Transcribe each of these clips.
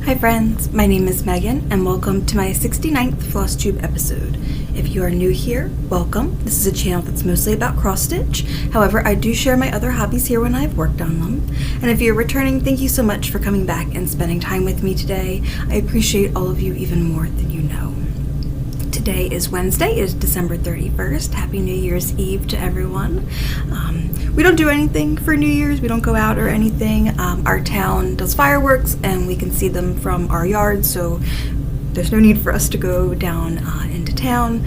Hi friends, my name is Megan and welcome to my 69th Flosstube episode. If you are new here, welcome. This is a channel that's mostly about cross stitch. However, I do share my other hobbies here when I've worked on them. And if you're returning, thank you so much for coming back and spending time with me today. I appreciate all of you even more than you know. Today is Wednesday, it is December 31st. Happy New Year's Eve to everyone. We don't do anything for New Year's, we don't go out or anything. Our town does fireworks and we can see them from our yard, so there's no need for us to go down into town.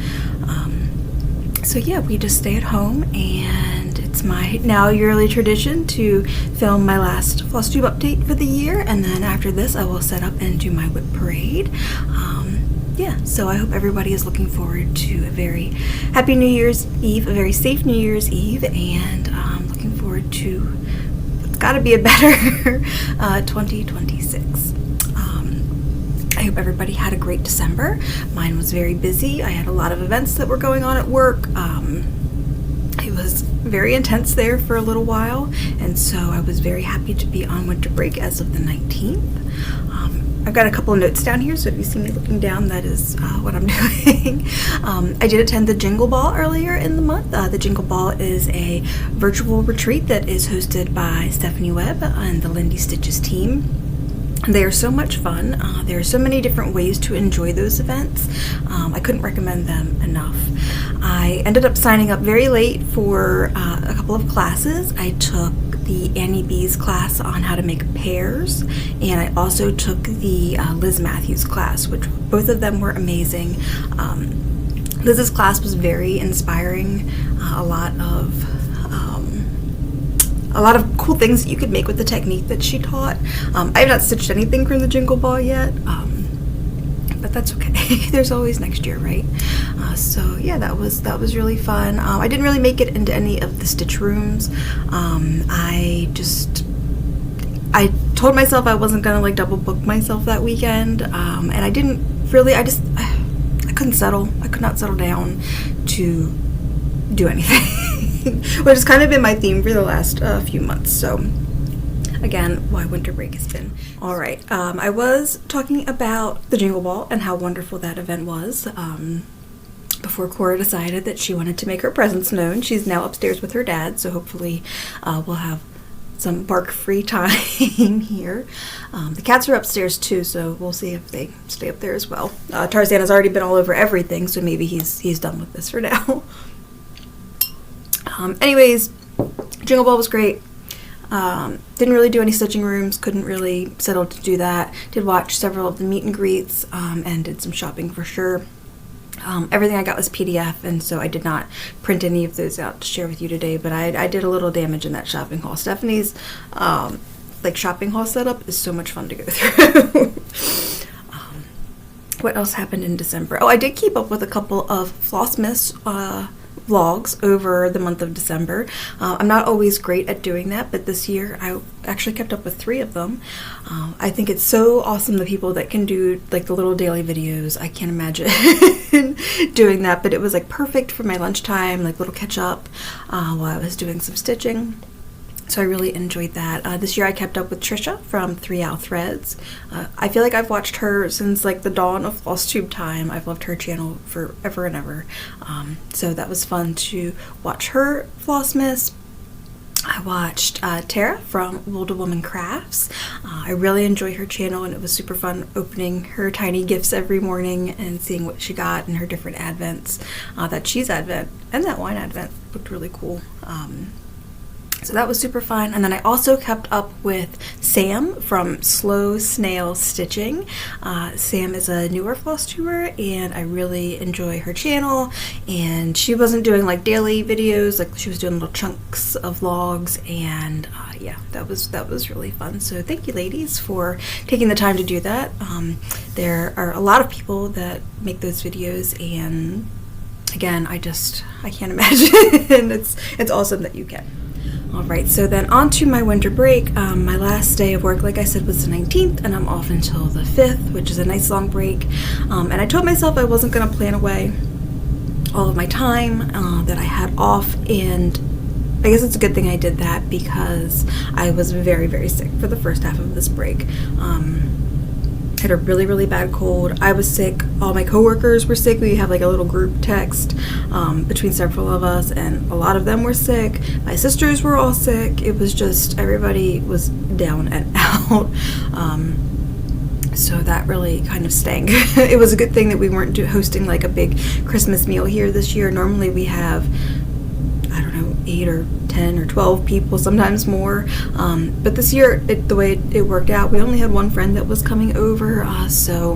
So yeah, we just stay at home, and it's my now yearly tradition to film my last Flosstube update for the year, and then after this I will set up and do my whip parade. Yeah, so I hope everybody is looking forward to a very happy New Year's Eve, a very safe New Year's Eve, and looking forward to what's got to be a better 2026. I hope everybody had a great December. Mine was very busy. I had a lot of events that were going on at work. It was very intense there for a little while, and so I was very happy to be on winter break as of the 19th. I've got a couple of notes down here, so if you see me looking down, that is what I'm doing. I did attend the Jingle Ball earlier in the month. The Jingle Ball is a virtual retreat that is hosted by Stephanie Webb and the Lindy Stitches team. They are so much fun. There are so many different ways to enjoy those events. I couldn't recommend them enough. I ended up signing up very late for a couple of classes. I took the Annie B's class on how to make pears, and I also took the Liz Matthews class, which both of them were amazing. Liz's class was very inspiring. A lot of cool things that you could make with the technique that she taught. I have not stitched anything from the Jingle Ball yet, but that's okay. There's always next year, right? So yeah, that was really fun. I didn't really make it into any of the stitch rooms. I told myself I wasn't gonna like double book myself that weekend, and I didn't really. I couldn't settle. I could not settle down to do anything, which has kind of been my theme for the last few months. So again, why winter break has been. All right, I was talking about the Jingle Ball and how wonderful that event was. Before Cora decided that she wanted to make her presence known. She's now upstairs with her dad, so hopefully we'll have some bark-free time here. The cats are upstairs too, so we'll see if they stay up there as well. Tarzan has already been all over everything, so maybe he's done with this for now. Anyways, Jingle Ball was great. Didn't really do any stitching rooms, couldn't really settle to do that. Did watch several of the meet and greets, and did some shopping for sure. Everything I got was PDF, and so I did not print any of those out to share with you today, but I did a little damage in that shopping haul. Stephanie's shopping haul setup is so much fun to go through. What else happened in December? Oh, I did keep up with a couple of Flossmas vlogs over the month of December. I'm not always great at doing that, but this year I actually kept up with 3 of them. I think it's so awesome, the people that can do like the little daily videos. I can't imagine doing that, but it was like perfect for my lunchtime, like little catch up while I was doing some stitching. So I really enjoyed that. This year I kept up with Trisha from 3 Owl Threads. I feel like I've watched her since like the dawn of Flosstube time. I've loved her channel forever and ever. So that was fun to watch her Flossmas. I watched Tara from Wilda Woman Crafts. I really enjoy her channel, and it was super fun opening her tiny gifts every morning and seeing what she got in her different advents. That cheese advent and that wine advent looked really cool. So that was super fun. And then I also kept up with Sam from Slow Snail Stitching. Sam is a newer Flosstuber, and I really enjoy her channel. And she wasn't doing like daily videos, like she was doing little chunks of vlogs, and yeah, that was really fun. So thank you, ladies, for taking the time to do that. There are a lot of people that make those videos, and again, I can't imagine. It's awesome that you can. Alright, so then on to my winter break. My last day of work, like I said, was the 19th, and I'm off until the 5th, which is a nice long break. And I told myself I wasn't going to plan away all of my time that I had off, and I guess it's a good thing I did that because I was very, very sick for the first half of this break. had a really, really bad cold. I was sick. All my coworkers were sick. We have like a little group text between several of us, and a lot of them were sick. My sisters were all sick. It was just, everybody was down and out. So that really kind of stank. It was a good thing that we weren't hosting like a big Christmas meal here this year. Normally we have, I don't know, 8 or 10 or 12 people, sometimes more. But this year, the way it worked out, we only had one friend that was coming over. So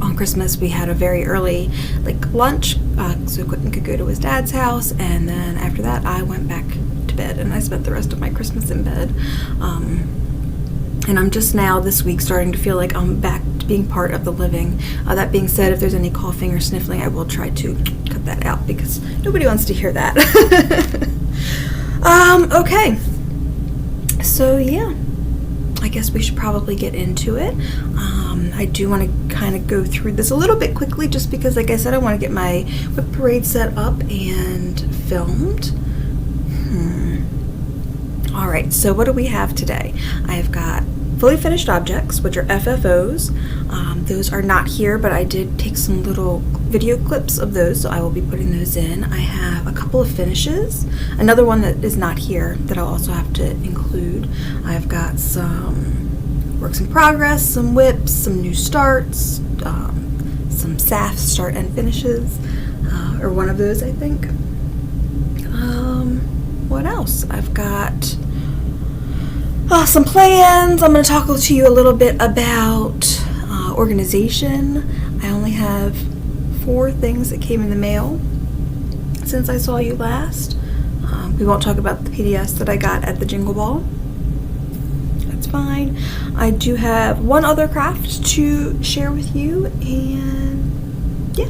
on Christmas, we had a very early lunch, so Quentin could go to his dad's house. And then after that, I went back to bed, and I spent the rest of my Christmas in bed. And I'm just now this week starting to feel like I'm back to being part of the living. That being said, if there's any coughing or sniffling, I will try to cut that out because nobody wants to hear that. Okay. So yeah, I guess we should probably get into it. I do want to kind of go through this a little bit quickly just because, like I said, I want to get my whip parade set up and filmed. All right, so what do we have today? I've got fully finished objects, which are FFOs. Those are not here, but I did take some little video clips of those, so I will be putting those in. I have a couple of finishes. Another one that is not here that I'll also have to include. I've got some works in progress, some whips, some new starts, some SAF start and finishes, or one of those, I think. What else? I've got some plans. I'm going to talk to you a little bit about organization. I only have 4 things that came in the mail since I saw you last. We won't talk about the PDFs that I got at the Jingle Ball. That's fine. I do have one other craft to share with you, and yeah,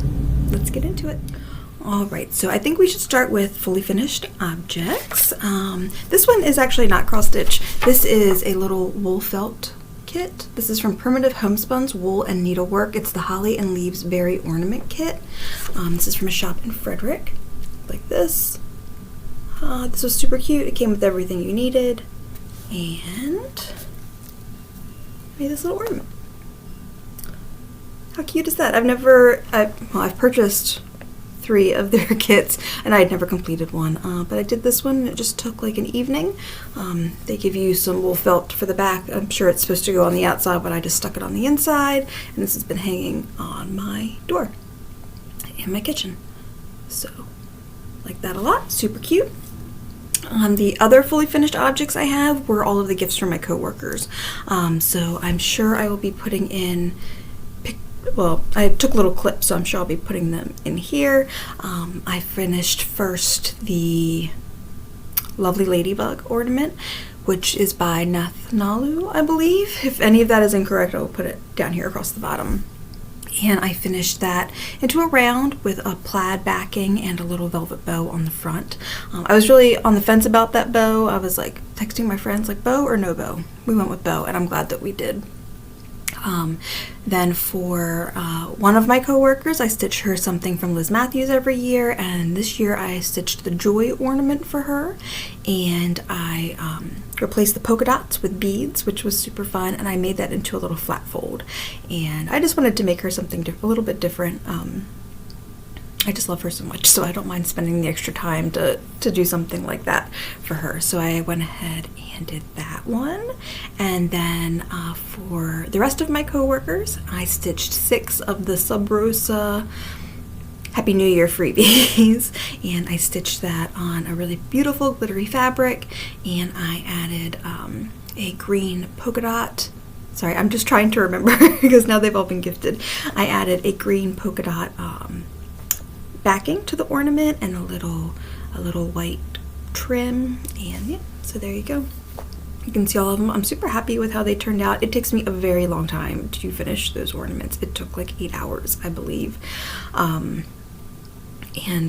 let's get into it. Alright, so I think we should start with fully finished objects. This one is actually not cross stitch. This is a little wool felt kit. This is from Primitive Homespun's Wool and Needlework. It's the Holly and Leaves Berry Ornament Kit. This is from a shop in Frederick, like this. This was super cute. It came with everything you needed, and made this little ornament. How cute is that? I've purchased 3 of their kits, and I had never completed one, but I did this one, and it just took like an evening. They give you some wool felt for the back. I'm sure it's supposed to go on the outside, but I just stuck it on the inside, and this has been hanging on my door in my kitchen. So, like that a lot. Super cute. The other fully finished objects I have were all of the gifts from my coworkers. So I'm sure I will be putting in I took little clips, so I'm sure I'll be putting them in here. I finished first the Lovely Ladybug ornament, which is by Nathnalu, I believe. If any of that is incorrect, I will put it down here across the bottom. And I finished that into a round with a plaid backing and a little velvet bow on the front. I was really on the fence about that bow. I was like texting my friends, like, bow or no bow? We went with bow, and I'm glad that we did. Then for one of my coworkers, I stitch her something from Liz Matthews every year, and this year I stitched the Joy ornament for her, and I replaced the polka dots with beads, which was super fun, and I made that into a little flat fold, and I just wanted to make her something a little bit different. I just love her so much, so I don't mind spending the extra time to do something like that for her. So I went ahead and did that one. And then for the rest of my coworkers, I stitched 6 of the Sub Rosa Happy New Year freebies. And I stitched that on a really beautiful glittery fabric. And I added a green polka dot. Sorry, I'm just trying to remember because now they've all been gifted. I added a green polka dot backing to the ornament and a little white trim, and yeah, so there you go. You can see all of them. I'm super happy with how they turned out. It takes me a very long time to finish those ornaments. It took like 8 hours, I believe, and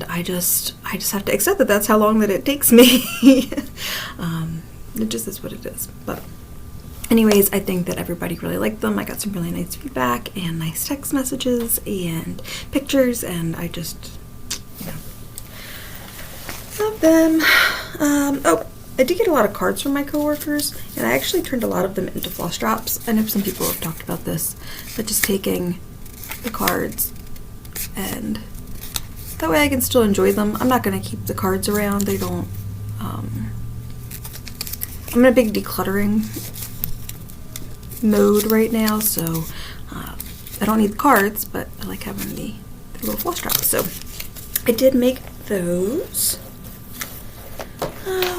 I just have to accept that that's how long that it takes me. It just is what it is. But anyways, I think that everybody really liked them. I got some really nice feedback and nice text messages and pictures, and I just love them. Oh, I did get a lot of cards from my coworkers, and I actually turned a lot of them into floss drops. I know some people have talked about this, but just taking the cards, and that way I can still enjoy them. I'm not going to keep the cards around. They don't, I'm in a big decluttering mode right now, so I don't need the cards, but I like having the little floss drops. So I did make those.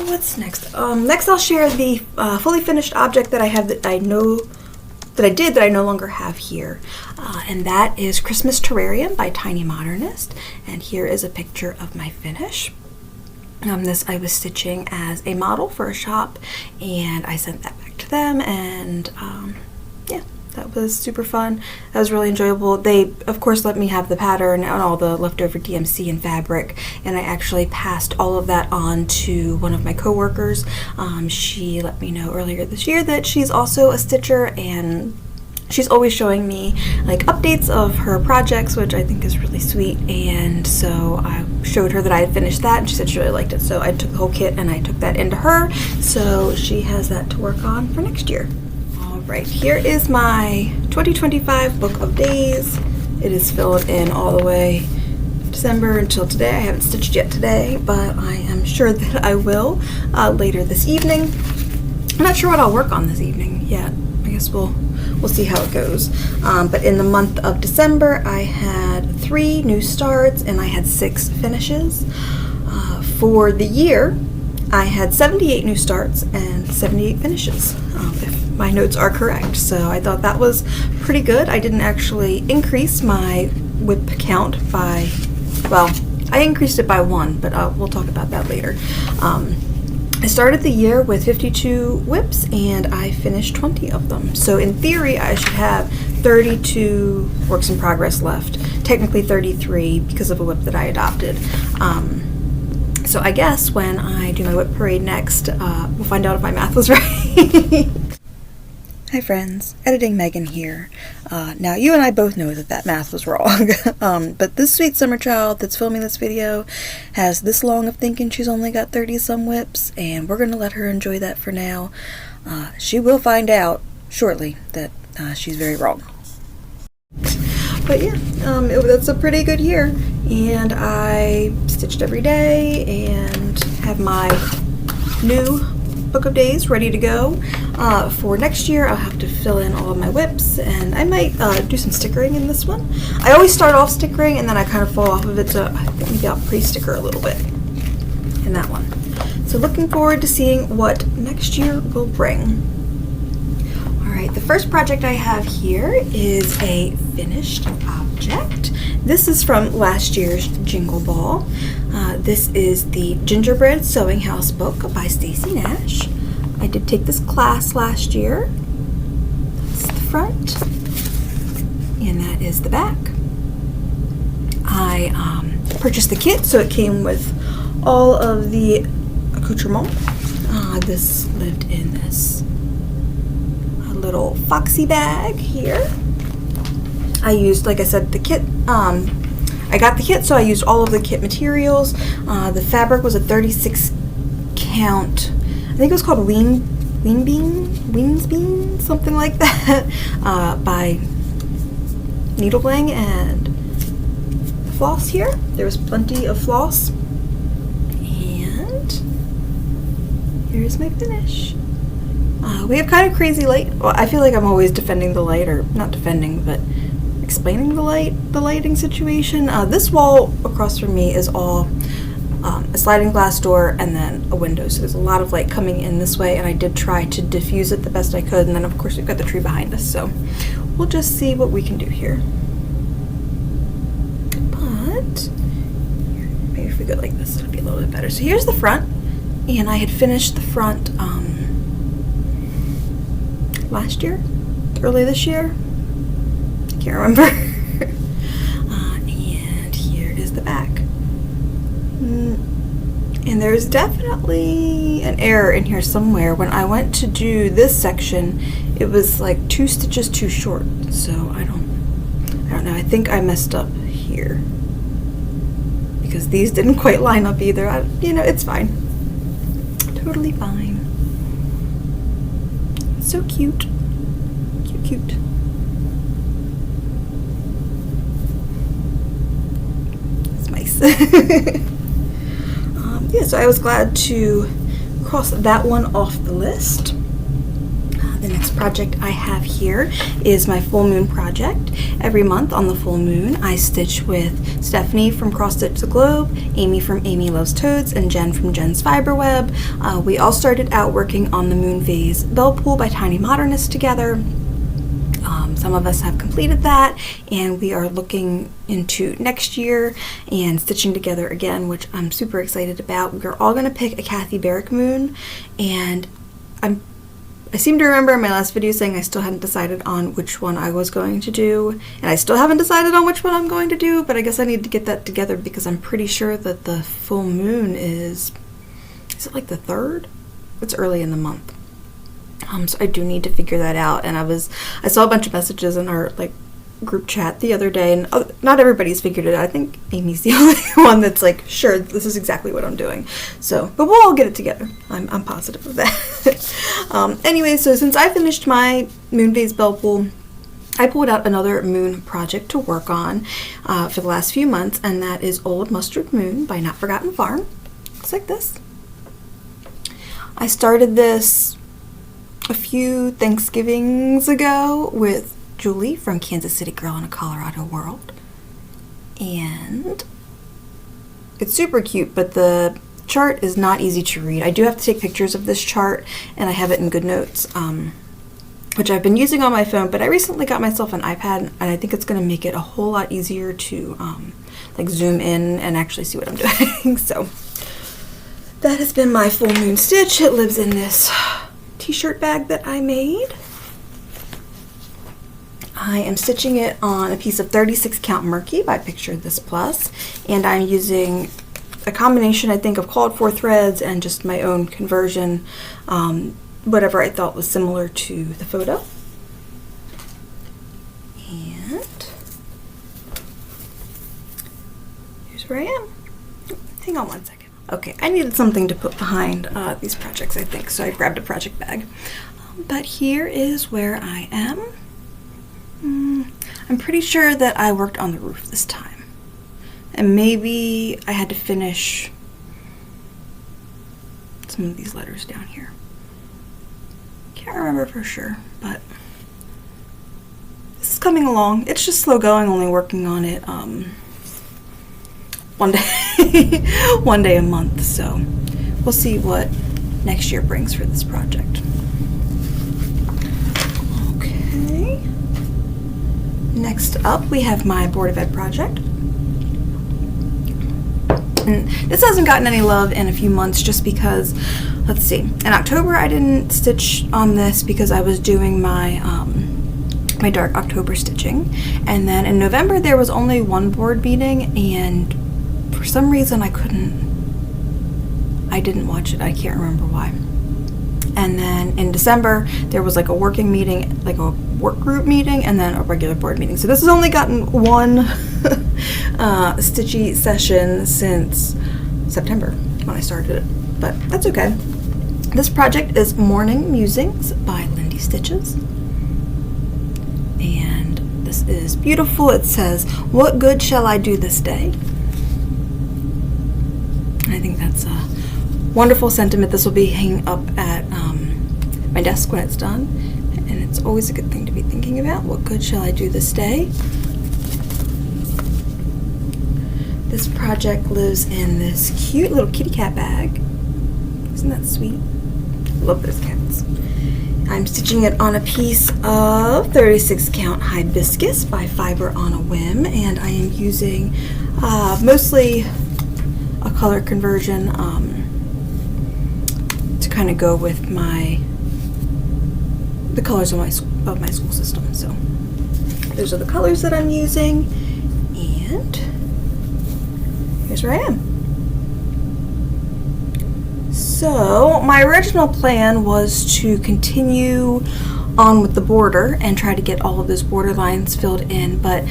What's next? Next I'll share the fully finished object that I have that I no longer have here. And that is Christmas Terrarium by Tiny Modernist. And here is a picture of my finish. This I was stitching as a model for a shop, and I sent that back to them, and yeah, that was super fun. That was really enjoyable. They, of course, let me have the pattern and all the leftover DMC and fabric, and I actually passed all of that on to one of my coworkers. She let me know earlier this year that she's also a stitcher, and she's always showing me like updates of her projects, which I think is really sweet. And so I showed her that I had finished that, and she said she really liked it. So I took the whole kit and I took that into her, so she has that to work on for next year. All right, here is my 2025 book of days. It is filled in all the way December until today. I haven't stitched yet today, but I am sure that I will later this evening. I'm not sure what I'll work on this evening yet. I guess we'll see how it goes. But in the month of December, I had 3 new starts and I had 6 finishes. For the year, I had 78 new starts and 78 finishes, if my notes are correct. So I thought that was pretty good. I didn't actually increase my whip count by, well, I increased it by 1, but we'll talk about that later. I started the year with 52 whips and I finished 20 of them. So in theory, I should have 32 works in progress left. Technically 33 because of a whip that I adopted. So I guess when I do my whip parade next, we'll find out if my math was right. Hi friends, Editing Megan here. Now you and I both know that math was wrong, but this sweet summer child that's filming this video has this long of thinking she's only got 30 some whips, and we're going to let her enjoy that for now. She will find out shortly that she's very wrong. But yeah, that's a pretty good year, and I stitched every day and have my new book of days ready to go. For next year, I'll have to fill in all of my whips, and I might do some stickering in this one. I always start off stickering and then I kind of fall off of it, so I think maybe I'll pre-sticker a little bit in that one. So looking forward to seeing what next year will bring. Alright, the first project I have here is a finished object. This is from last year's Jingle Ball. This is the Gingerbread Sewing House book by Stacy Nash. I did take this class last year. That's the front, and that is the back. I purchased the kit, so it came with all of the accoutrement. This lived in this little foxy bag here. I used, like I said, the kit. I got the kit, so I used all of the kit materials. The fabric was a 36 count. I think it was called Wings Bean, something like that, by Needleling, and floss here. There was plenty of floss, and here's my finish. We have kind of crazy light. Well, I feel like I'm always defending the light, or not defending, but explaining the lighting situation. This wall across from me is all a sliding glass door and then a window, so there's a lot of light coming in this way, and I did try to diffuse it the best I could, and then of course we've got the tree behind us, so we'll just see what we can do here. But maybe if we go like this, it'll be a little bit better. So here's the front, and I had finished the front last year, early this year, I can't remember. And here is the back. And there's definitely an error in here somewhere. When I went to do this section, it was like 2 stitches too short. So I don't know. I think I messed up here because these didn't quite line up either. You know, it's fine. totally fine. So cute. Cute, cute. It's nice. Yeah, so I was glad to cross that one off the list. The next project I have here is my full moon project. Every month on the full moon, I stitch with Stephanie from Cross Stitch the Globe, Amy from Amy Loves Toads, and Jen from Jen's Fiberweb. We all started out working on the Moon Vase Bell Pool by Tiny Modernist together. Some of us have completed that, and we are looking into next year and stitching together again, which I'm super excited about. We're all going to pick a Kathy Barrick moon, and I seem to remember in my last video saying I still hadn't decided on which one I was going to do, and I still haven't decided on which one I'm going to do, but I guess I need to get that together because I'm pretty sure that the full moon is it like the 3rd? It's early in the month. So I do need to figure that out, and I saw a bunch of messages in our group chat the other day, and not everybody's figured it out. I think Amy's the only one that's like, sure, this is exactly what I'm doing. So, but we'll all get it together. I'm positive of that. Anyway, so since I finished my Moon Vase Bell Pool, I pulled out another moon project to work on for the last few months, and that is Old Mustard Moon by Not Forgotten Farm. Looks like this. I started this a few Thanksgivings ago with Julie from Kansas City Girl in a Colorado World, and it's super cute, but the chart is not easy to read. I do have to take pictures of this chart, and I have it in GoodNotes, which I've been using on my phone, but I recently got myself an iPad, and I think it's going to make it a whole lot easier to zoom in and actually see what I'm doing. So that has been my full moon stitch. It lives in this t-shirt bag that I made. I am stitching it on a piece of 36 count Murky by Picture This Plus, and I'm using a combination, I think, of called for threads and just my own conversion, whatever I thought was similar to the photo. And here's where I am. Hang on one second. Okay, I needed something to put behind these projects, I think, so I grabbed a project bag. But here is where I am. I'm pretty sure that I worked on the roof this time. And maybe I had to finish some of these letters down here. Can't remember for sure, but this is coming along. It's just slow going, only working on it one day a month, so we'll see what next year brings for this project. Okay, next up we have my Board of Ed project, and this hasn't gotten any love in a few months just because, let's see, in October I didn't stitch on this because I was doing my my dark October stitching, and then in November there was only one board meeting, and for some reason I didn't watch it. I can't remember why. And then in December there was like a working meeting, like a work group meeting, and then a regular board meeting. So this has only gotten one stitchy session since September when I started it, but that's okay. This project is Morning Musings by Lindy Stitches, and this is beautiful. It says, "What good shall I do this day?" I think that's a wonderful sentiment. This will be hanging up at my desk when it's done, and it's always a good thing to be thinking about. What good shall I do this day? This project lives in this cute little kitty cat bag. Isn't that sweet? I love those cats. I'm stitching it on a piece of 36 count Hibiscus by Fiber on a Whim, and I am using mostly a color conversion to kind of go with the colors of my school system. So those are the colors that I'm using, and here's where I am. So my original plan was to continue on with the border and try to get all of those border lines filled in, but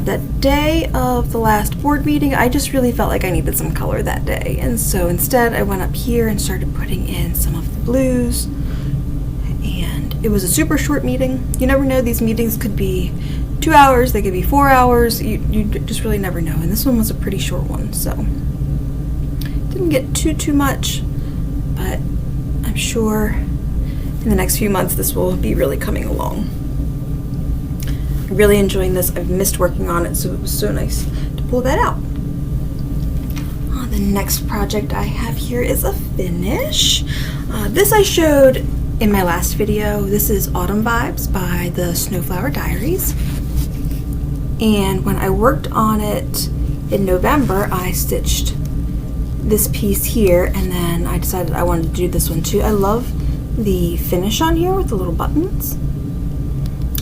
that day of the last board meeting, I just really felt like I needed some color that day, and so instead I went up here and started putting in some of the blues, and it was a super short meeting. You never know, these meetings could be 2 hours, they could be 4 hours, you just really never know, and this one was a pretty short one, so didn't get too much, but I'm sure in the next few months this will be really coming along. I'm really enjoying this. I've missed working on it, so it was so nice to pull that out. The next project I have here is a finish. This I showed in my last video. This is Autumn Vibes by the Snowflower Diaries. And when I worked on it in November, I stitched this piece here, and then I decided I wanted to do this one too. I love the finish on here with the little buttons.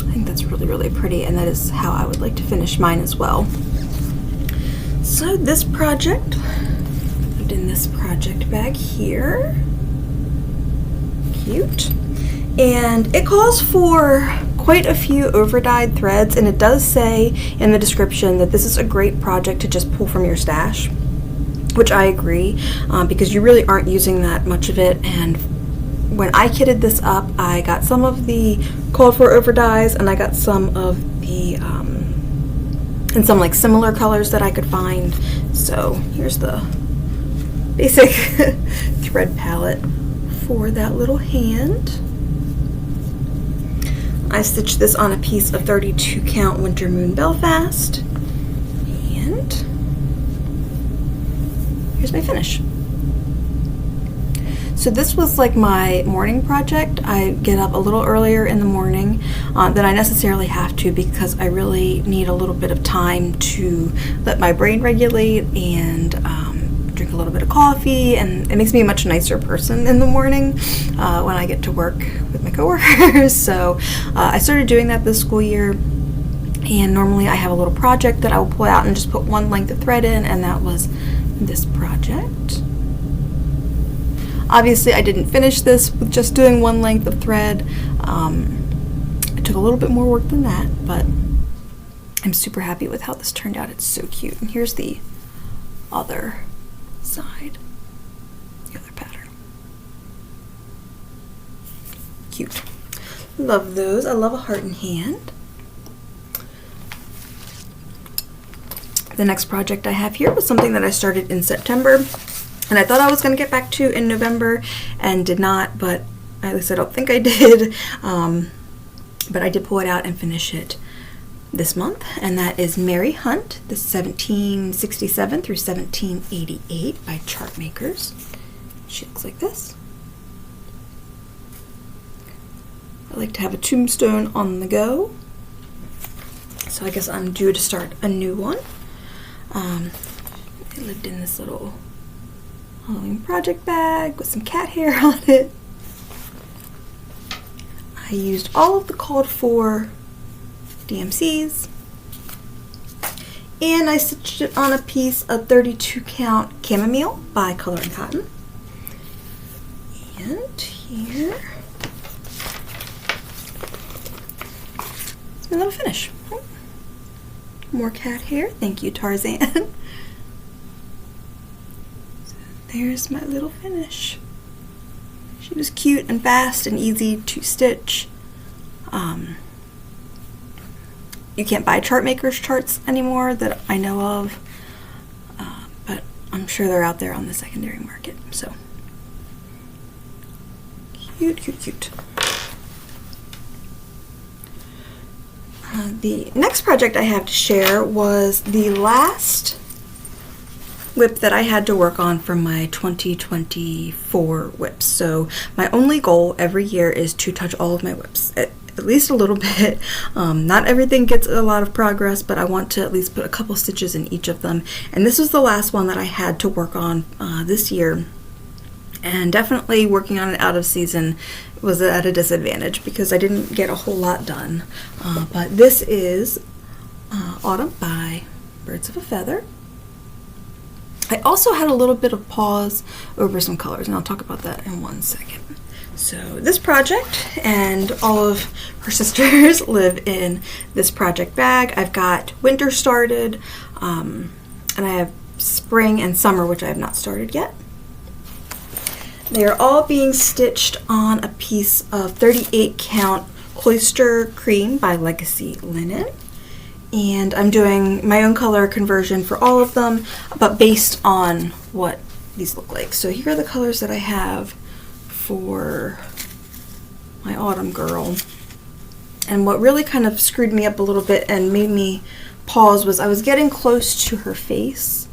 I think that's really pretty, and that is how I would like to finish mine as well. So this project, put in this project bag here. Cute. And it calls for quite a few over-dyed threads, and it does say in the description that this is a great project to just pull from your stash, which I agree, because you really aren't using that much of it. And when I kitted this up, I got some of the called for over dyes, and I got some of the and some like similar colors that I could find. So here's the basic thread palette for that little hand. I stitched this on a piece of 32 count Winter Moon Belfast, and here's my finish. So this was like my morning project. I get up a little earlier in the morning than I necessarily have to, because I really need a little bit of time to let my brain regulate and drink a little bit of coffee, and it makes me a much nicer person in the morning when I get to work with my coworkers. So I started doing that this school year, and normally I have a little project that I will pull out and just put one length of thread in, and that was this project. Obviously I didn't finish this with just doing one length of thread. It took a little bit more work than that, but I'm super happy with how this turned out. It's so cute. And here's the other side, the other pattern. Cute. Love those. I love a heart and hand. The next project I have here was something that I started in September, and I thought I was going to get back to in November and did not, but at least I don't think I did. But I did pull it out and finish it this month, and that is Mary Hunt. This is 1767 through 1788 by Chart Makers. She looks like this. I like to have a tombstone on the go, so I guess I'm due to start a new one. It lived in this little Halloween project bag with some cat hair on it. I used all of the called for DMCs, and I stitched it on a piece of 32 count chamomile by Color and Cotton. And here is my little finish. More cat hair. Thank you, Tarzan. There's my little finish. She was cute and fast and easy to stitch. You can't buy Chart Makers charts anymore that I know of, but I'm sure they're out there on the secondary market. So cute, cute, cute. The next project I have to share was the last whip that I had to work on for my 2024 whips. So my only goal every year is to touch all of my whips, at least a little bit. Not everything gets a lot of progress, but I want to at least put a couple stitches in each of them. And this was the last one that I had to work on this year. And definitely working on it out of season was at a disadvantage because I didn't get a whole lot done. But this is Autumn by Birds of a Feather. I also had a little bit of pause over some colors, and I'll talk about that in 1 second. So this project and all of her sisters live in this project bag. I've got winter started, and I have spring and summer, which I have not started yet. They are all being stitched on a piece of 38 count Cloister Cream by Legacy Linen. And I'm doing my own color conversion for all of them, but based on what these look like. So here are the colors that I have for my Autumn Girl. And what really kind of screwed me up a little bit and made me pause was I was getting close to her face.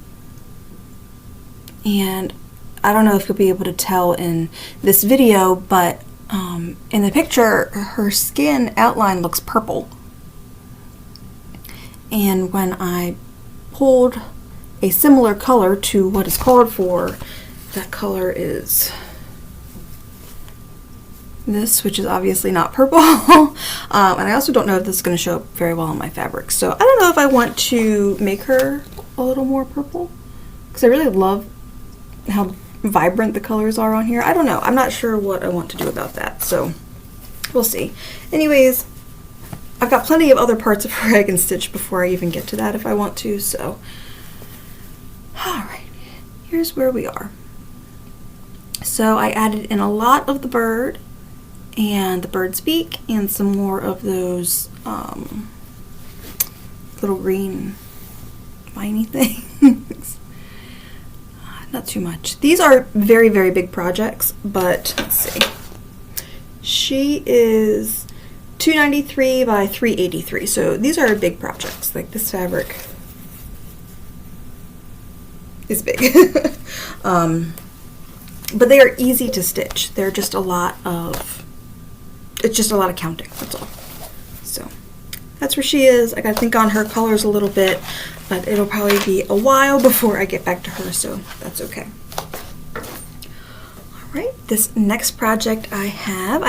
And I don't know if you'll be able to tell in this video, but in the picture, her skin outline looks purple. And when I pulled a similar color to what is called for, that color is this, which is obviously not purple. And I also don't know if this is going to show up very well on my fabric. So I don't know if I want to make her a little more purple, because I really love how vibrant the colors are on here. I don't know. I'm not sure what I want to do about that, so we'll see. Anyways, I've got plenty of other parts of her I can stitch before I even get to that if I want to, so alright, here's where we are. So I added in a lot of the bird and the bird's beak and some more of those little green viney things. Not too much. These are very, very big projects, but let's see. She is 293 by 383, so these are big projects. Like this fabric is big. But they are easy to stitch. They're just a lot of, it's just a lot of counting, that's all. So that's where she is. I gotta think on her colors a little bit, but it'll probably be a while before I get back to her, so that's okay. Alright, this next project I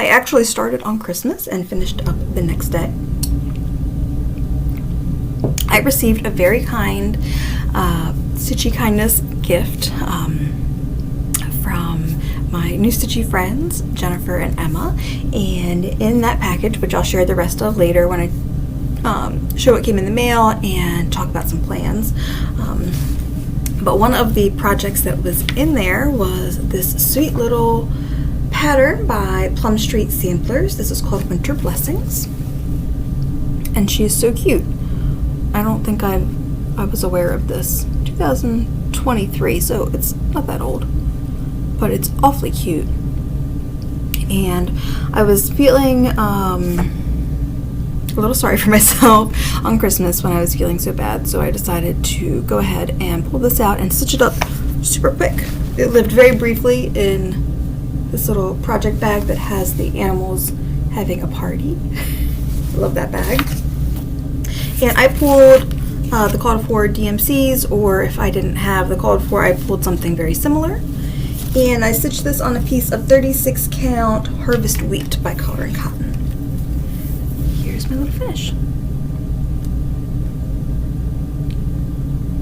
actually started on Christmas and finished up the next day. I received a very kind Stitchy Kindness gift from my new Stitchy friends, Jennifer and Emma, and in that package, which I'll share the rest of later when I show what came in the mail and talk about some plans. But one of the projects that was in there was this sweet little pattern by Plum Street Samplers. This is called Winter Blessings, and she is so cute. I don't think I was aware of this. 2023, so it's not that old, but it's awfully cute. And I was feeling a little sorry for myself on Christmas when I was feeling so bad, so I decided to go ahead and pull this out and stitch it up super quick. It lived very briefly in this little project bag that has the animals having a party. I love that bag. And I pulled the called for DMCs, or if I didn't have the called for, I pulled something very similar. And I stitched this on a piece of 36 count Harvest Wheat by Color and Cotton. Here's my little fish.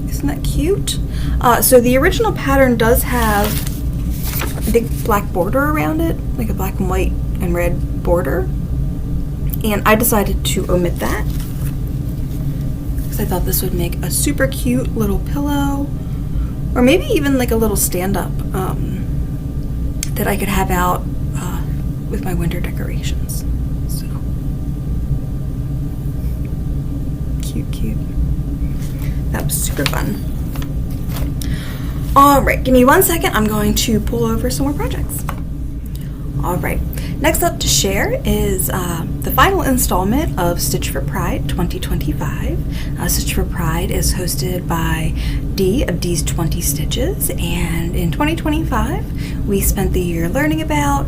Isn't that cute? So the original pattern does have a big black border around it, like a black and white and red border. And I decided to omit that because I thought this would make a super cute little pillow, or maybe even like a little stand-up that I could have out with my winter decorations. So cute. That was super fun. Alright, give me 1 second. I'm going to pull over some more projects. Alright, next up to share is the final installment of Stitch for Pride 2025. Stitch for Pride is hosted by Dee of Dee's 20 Stitches, and in 2025 we spent the year learning about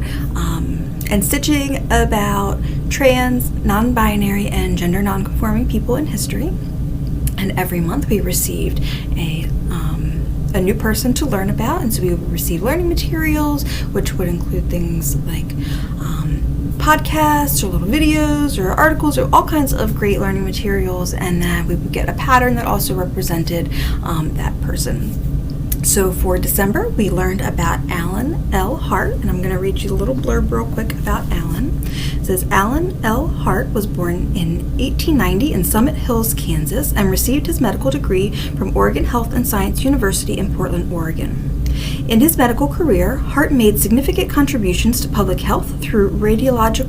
and stitching about trans, non-binary, and gender non-conforming people in history. And every month we received a new person to learn about, and so we would receive learning materials, which would include things like podcasts or little videos or articles or all kinds of great learning materials, and then we would get a pattern that also represented that person. So for December, we learned about Alan L. Hart, and I'm going to read you a little blurb real quick about Alan. It says, Alan L. Hart was born in 1890 in Summit Hills, Kansas, and received his medical degree from Oregon Health and Science University in Portland, Oregon. In his medical career, Hart made significant contributions to public health through radiologic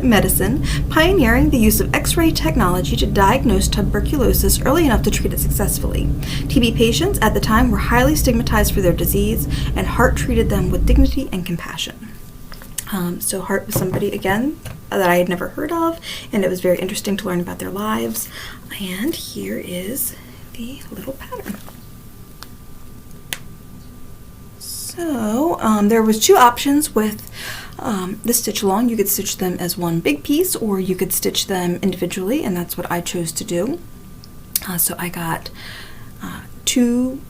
medicine, pioneering the use of X-ray technology to diagnose tuberculosis early enough to treat it successfully. TB patients at the time were highly stigmatized for their disease, and Hart treated them with dignity and compassion. So Hart was somebody, again, that I had never heard of, and it was very interesting to learn about their lives. And here is the little pattern. So there was two options with the stitch along. You could stitch them as one big piece, or you could stitch them individually, and that's what I chose to do. So I got two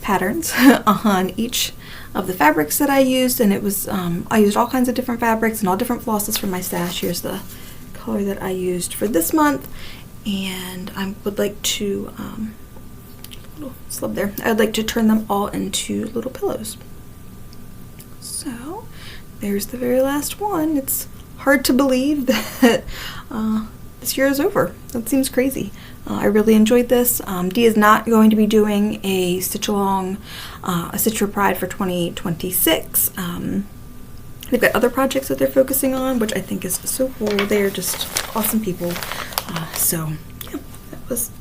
patterns on each of the fabrics that I used, and it was I used all kinds of different fabrics and all different flosses for my stash. Here's the color that I used for this month, and I would like to little slip there. I'd like to turn them all into little pillows. So there's the very last one. It's hard to believe that this year is over. That seems crazy. I really enjoyed this. Dee is not going to be doing a stitch along, a Stitch for Pride for 2026. They've got other projects that they're focusing on, which I think is so cool. They're just awesome people. So yeah,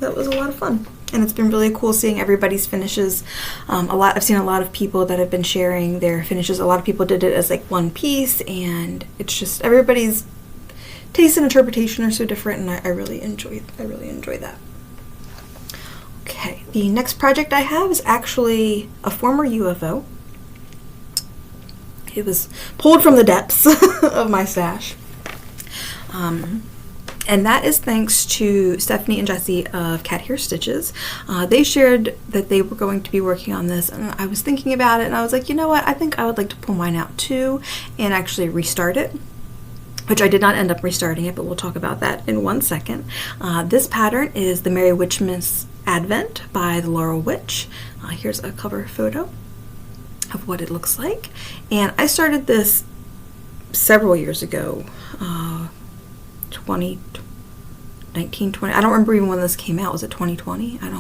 that was a lot of fun. And it's been really cool seeing everybody's finishes. I've seen a lot of people that have been sharing their finishes. A lot of people did it as like one piece, and it's just everybody's taste and interpretation are so different, and I really enjoy that. Okay, the next project I have is actually a former UFO. It was pulled from the depths of my stash. And that is thanks to Stephanie and Jesse of Cat Hair Stitches. They shared that they were going to be working on this, and I was thinking about it, and I was like, you know what, I think I would like to pull mine out too and actually restart it, which I did not end up restarting it, but we'll talk about that in 1 second. This pattern is the Merry Witchmas Advent by the Laurel Witch. Here's a cover photo of what it looks like, and I started this several years ago. 2019, 20. I don't remember even when this came out. Was it 2020? I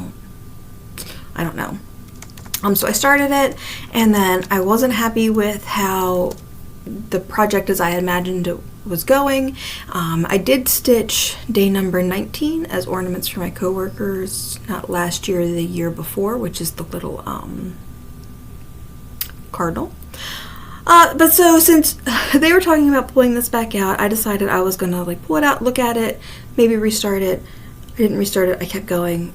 don't know. So I started it, and then I wasn't happy with how the project as I had imagined it was going. I did stitch day number 19 as ornaments for my coworkers, not last year, the year before, which is the little cardinal. But so since they were talking about pulling this back out, I decided I was gonna like pull it out, look at it, maybe restart it. I didn't restart it. I kept going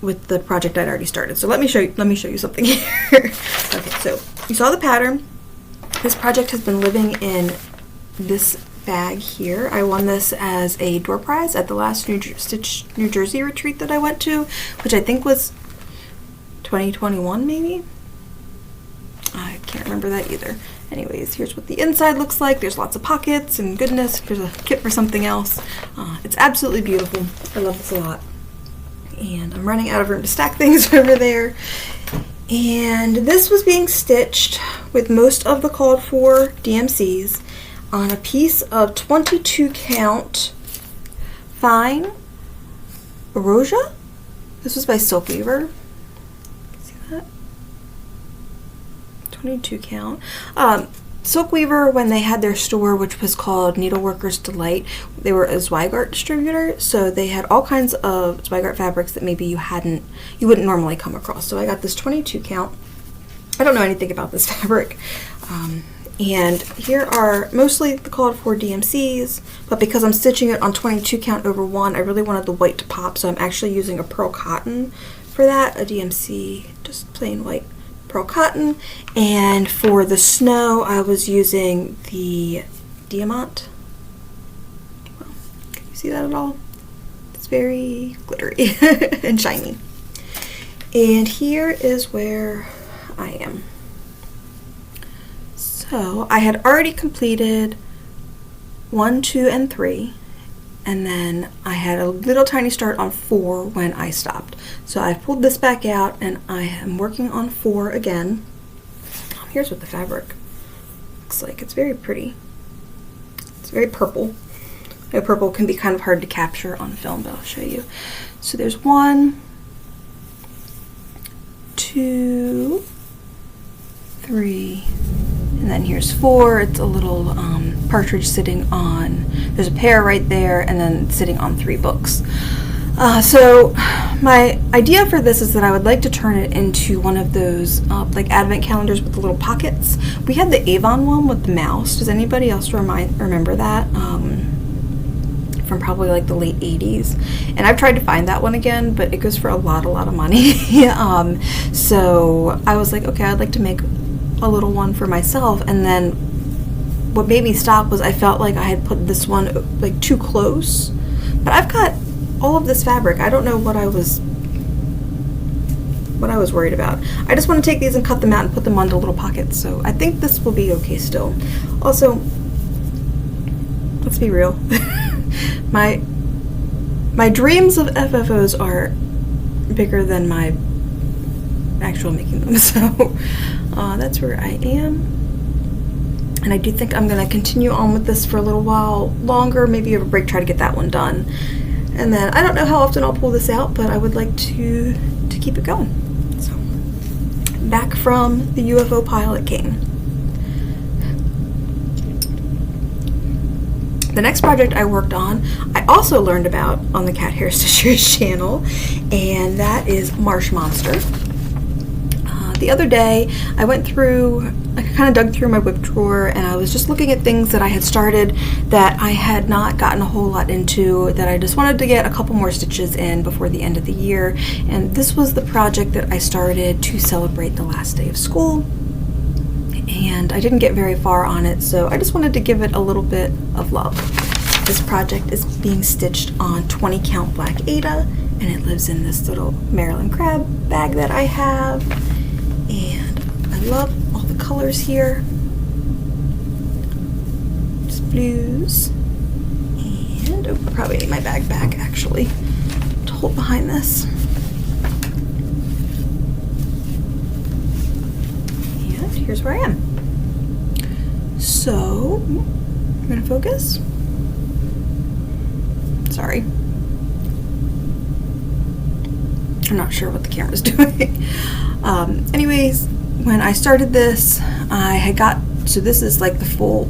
with the project I'd already started. So let me show you something here. Okay, so you saw the pattern. This project has been living in this bag here. I won this as a door prize at the last Stitch New Jersey retreat that I went to, which I think was 2021 maybe. I can't remember that either. Anyways, here's what the inside looks like. There's lots of pockets, and goodness, there's a kit for something else. It's absolutely beautiful. I love this a lot. And I'm running out of room to stack things over there. And this was being stitched with most of the called for DMCs on a piece of 22 count fine Erosia. This was by Silk Weaver. See that? 22 count. Silk Weaver, when they had their store, which was called Needleworker's Delight, they were a Zweigart distributor, so they had all kinds of Zweigart fabrics that maybe you wouldn't normally come across. So I got this 22 count. I don't know anything about this fabric. And here are mostly the called for DMCs, but because I'm stitching it on 22 count over 1, I really wanted the white to pop, so I'm actually using a pearl cotton for that, a DMC, just plain white pearl cotton. And for the snow, I was using the Diamant. Well, can you see that at all? It's very glittery and shiny. And here is where I am. So I had already completed 1, 2, and 3, and then I had a little tiny start on 4 when I stopped. So I've pulled this back out and I am working on 4 again. Here's what the fabric looks like. It's very pretty. It's very purple. I know purple can be kind of hard to capture on film, but I'll show you. So there's 1, 2, 3, and then here's 4. It's a little partridge sitting on, there's a pair right there, and then sitting on 3 books. So my idea for this is that I would like to turn it into one of those like advent calendars with the little pockets. We had the Avon one with the mouse. Does anybody else remember that? From probably like the late 80s. And I've tried to find that one again, but it goes for a lot of money. So I was like, okay, I'd like to make a little one for myself. And then what made me stop was I felt like I had put this one like too close. But I've got all of this fabric. I don't know what I was worried about. I just want to take these and cut them out and put them onto little pockets. So I think this will be okay still. Also, let's be real. My dreams of FFOs are bigger than my actual making them. So that's where I am. And I do think I'm going to continue on with this for a little while longer, maybe have a break, try to get that one done. And then I don't know how often I'll pull this out, but I would like to keep it going. So back from the UFO pile it came. The next project I worked on, I also learned about on the Cat Hair Stitchers channel, and that is Marsh Monster. The other day, I went through, I kind of dug through my whip drawer, and I was just looking at things that I had started that I had not gotten a whole lot into, that I just wanted to get a couple more stitches in before the end of the year. And this was the project that I started to celebrate the last day of school. And I didn't get very far on it, so I just wanted to give it a little bit of love. This project is being stitched on 20 count black Aida, and it lives in this little Maryland crab bag that I have. And I love all the colors here. Just blues. And oh, probably need my bag back actually to hold behind this. And here's where I am. So, I'm gonna focus. Sorry. I'm not sure what the camera's doing. Anyways, when I started this, I had got, so this is like the full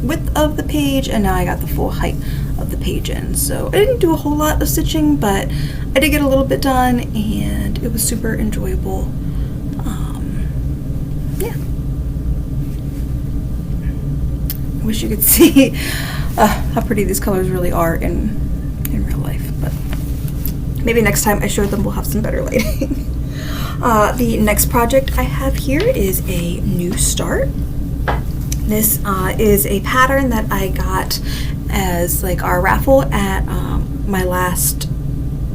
width of the page, and now I got the full height of the page in. So I didn't do a whole lot of stitching, but I did get a little bit done, and it was super enjoyable. Yeah. I wish you could see how pretty these colors really are in real life, but maybe next time I show them we'll have some better lighting. The next project I have here is a new start. This is a pattern that I got as like our raffle at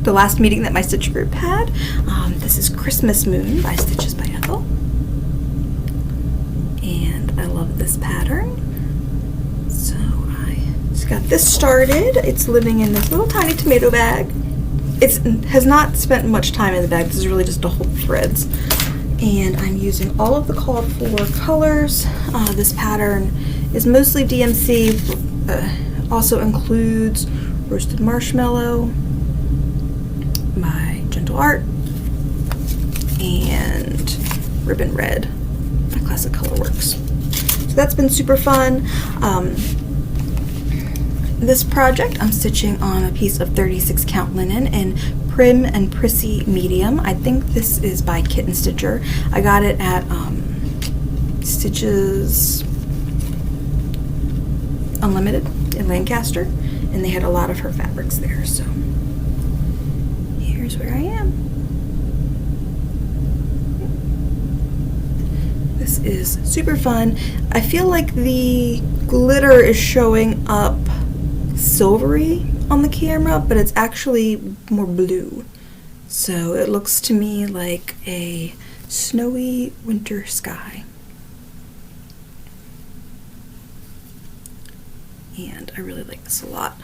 the last meeting that my stitch group had. This is Christmas Moon by Stitches by Ethel, and I love this pattern. So I just got this started. It's living in this little tiny tomato bag. It has not spent much time in the bag. This is really just to hold threads. And I'm using all of the called for colors. This pattern is mostly DMC, also includes Roasted Marshmallow by Gentle Art and Ribbon Red by Classic Colorworks. So that's been super fun. This project I'm stitching on a piece of 36 count linen in Prim and Prissy medium. I think this is by Kitten Stitcher. I got it at Stitches Unlimited in Lancaster, and they had a lot of her fabrics there. So here's where I am. This is super fun. I feel like the glitter is showing up silvery on the camera, but it's actually more blue. So it looks to me like a snowy winter sky. And I really like this a lot.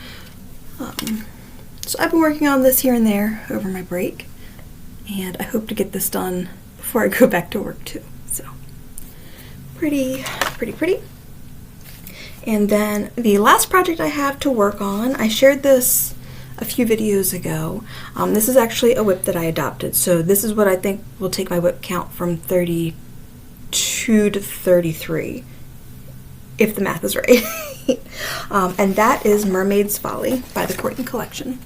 So I've been working on this here and there over my break, and I hope to get this done before I go back to work too. So pretty. And then the last project I have to work on, I shared this a few videos ago. This is actually a whip that I adopted. So this is what I think will take my whip count from 32 to 33, if the math is right. And that is Mermaid's Folly by the Courtney Collection.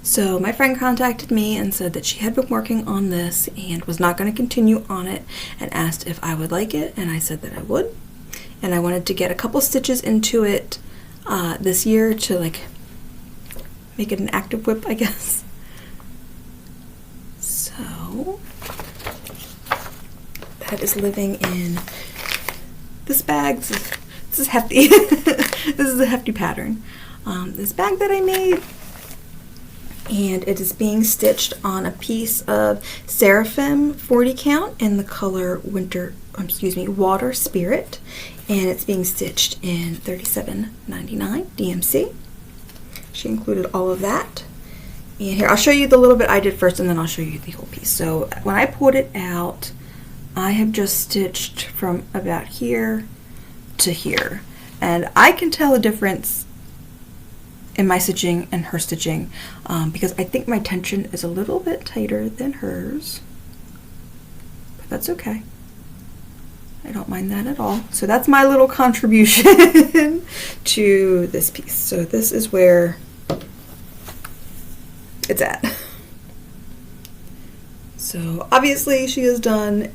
So my friend contacted me and said that she had been working on this and was not going to continue on it, and asked if I would like it, and I said that I would. And I wanted to get a couple stitches into it this year to like make it an active whip, I guess. So that is living in this bag. This is hefty. This is a hefty pattern. This bag that I made, and it is being stitched on a piece of Seraphim 40 count in the color Water Spirit, and it's being stitched in 37.99 DMC. She included all of that. And here, I'll show you the little bit I did first, and then I'll show you the whole piece. So when I pulled it out, I have just stitched from about here to here, and I can tell a difference in my stitching and her stitching, because I think my tension is a little bit tighter than hers, but that's okay. I don't mind that at all. So that's my little contribution to this piece. So this is where it's at. So obviously she has done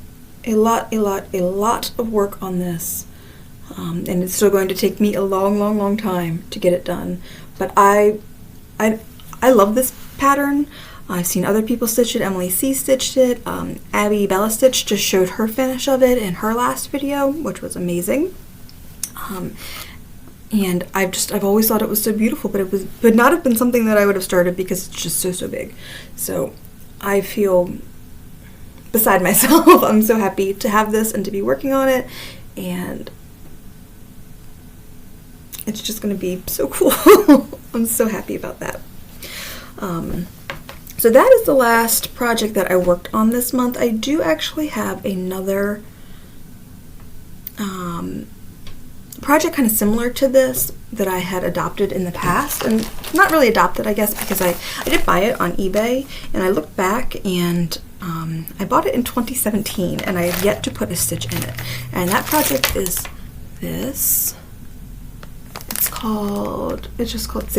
a lot of work on this, and it's still going to take me a long time to get it done. But I love this pattern. I've seen other people stitch it. Emily C stitched it. Abby Bella Stitch just showed her finish of it in her last video, which was amazing. And I've always thought it was so beautiful, but it would not have been something that I would have started because it's just so big. So I feel beside myself. I'm so happy to have this and to be working on it, and it's just going to be so cool. I'm so happy about that. So that is the last project that I worked on this month. I do actually have another project kind of similar to this that I had adopted in the past, and not really adopted, I guess, because I did buy it on eBay, and I looked back, and I bought it in 2017, and I have yet to put a stitch in it. And that project is this. It's just called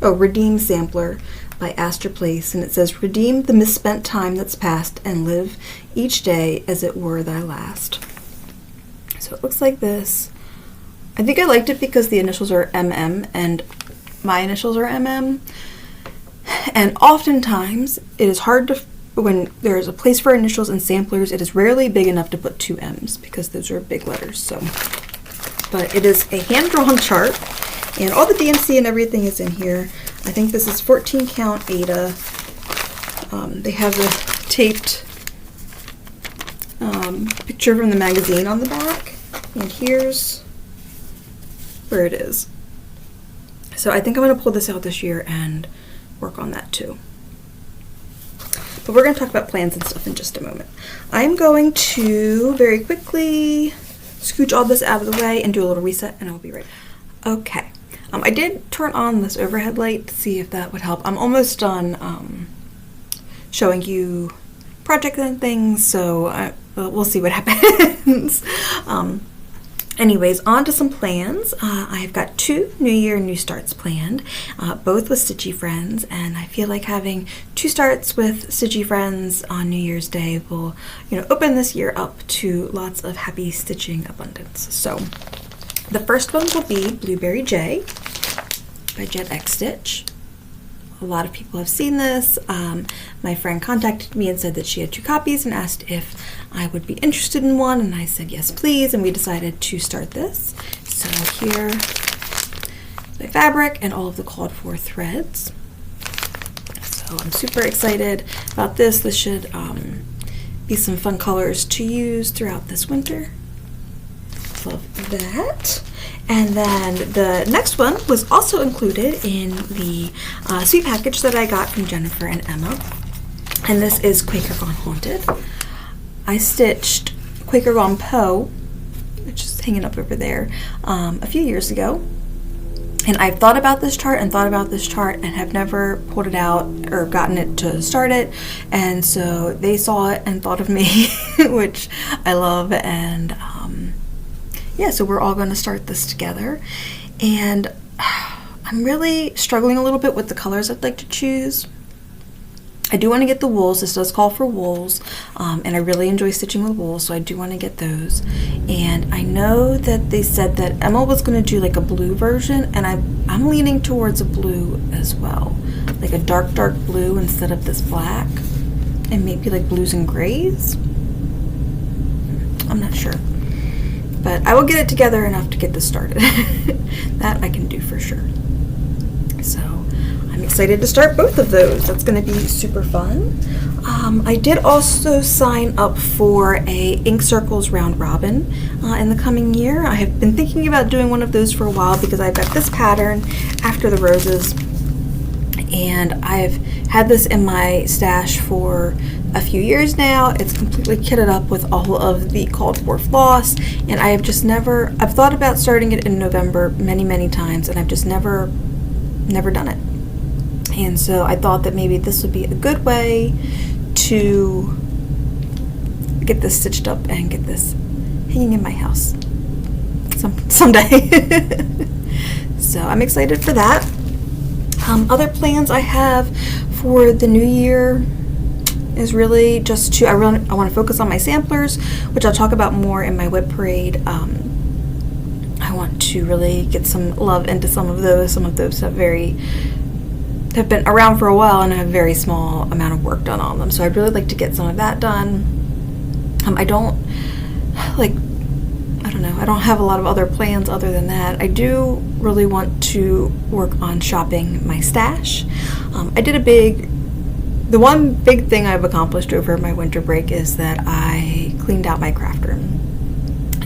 Redeem Sampler by Astor Place, and it says, redeem the misspent time that's past and live each day as it were thy last. So it looks like this. I think I liked it because the initials are MM and my initials are MM, and oftentimes it is hard to, when there is a place for initials and samplers, it is rarely big enough to put two M's because those are big letters. So, but it is a hand-drawn chart, and all the DMC and everything is in here. I think this is 14 count Ada. They have a taped picture from the magazine on the back, and here's where it is. So I think I'm going to pull this out this year and work on that too. But we're going to talk about plans and stuff in just a moment. I'm going to very quickly scooch all this out of the way and do a little reset, and I'll be right back. Okay. I did turn on this overhead light to see if that would help. I'm almost done showing you projects and things, so we'll see what happens. Anyways, on to some plans. I've got 2 New Year New Starts planned, both with Stitchy Friends, and I feel like having 2 starts with Stitchy Friends on New Year's Day will, open this year up to lots of happy stitching abundance. So the first one will be Blueberry J by Jet X Stitch. A lot of people have seen this. My friend contacted me and said that she had 2 copies and asked if I would be interested in one, and I said yes please, and we decided to start this. So here is my fabric and all of the called for threads. So I'm super excited about this. This should be some fun colors to use throughout this winter. Love that. And then the next one was also included in the sweet package that I got from Jennifer and Emma. And this is Quaker Gone Haunted. I stitched Quaker Gone Poe, which is hanging up over there, a few years ago. And I've thought about this chart and thought about this chart and have never pulled it out or gotten it to start it. And so they saw it and thought of me, which I love. And yeah, so we're all going to start this together. And I'm really struggling a little bit with the colors I'd like to choose. I do want to get the wools. This does call for wools, and I really enjoy stitching with wools, so I do want to get those. And I know that they said that Emma was going to do like a blue version, and I'm leaning towards a blue as well, like a dark blue instead of this black, and maybe like blues and grays. I'm not sure, but I will get it together enough to get this started. That I can do for sure. So I'm excited to start both of those. That's going to be super fun. I did also sign up for a Ink Circles Round Robin in the coming year. I have been thinking about doing one of those for a while because I've got this pattern, After the Roses, and I've had this in my stash for a few years now. It's completely kitted up with all of the called for floss, and I have just I've thought about starting it in November many times, and I've just never done it. And so I thought that maybe this would be a good way to get this stitched up and get this hanging in my house someday. So I'm excited for that. Other plans I have for the new year is really just to, I want to focus on my samplers, which I'll talk about more in my web parade. I want to really get some love into some of those. Some of those have been around for a while and have very small amount of work done on them. So I'd really like to get some of that done. I don't have a lot of other plans other than that. I do really want to work on shopping my stash. The one big thing I've accomplished over my winter break is that I cleaned out my craft room.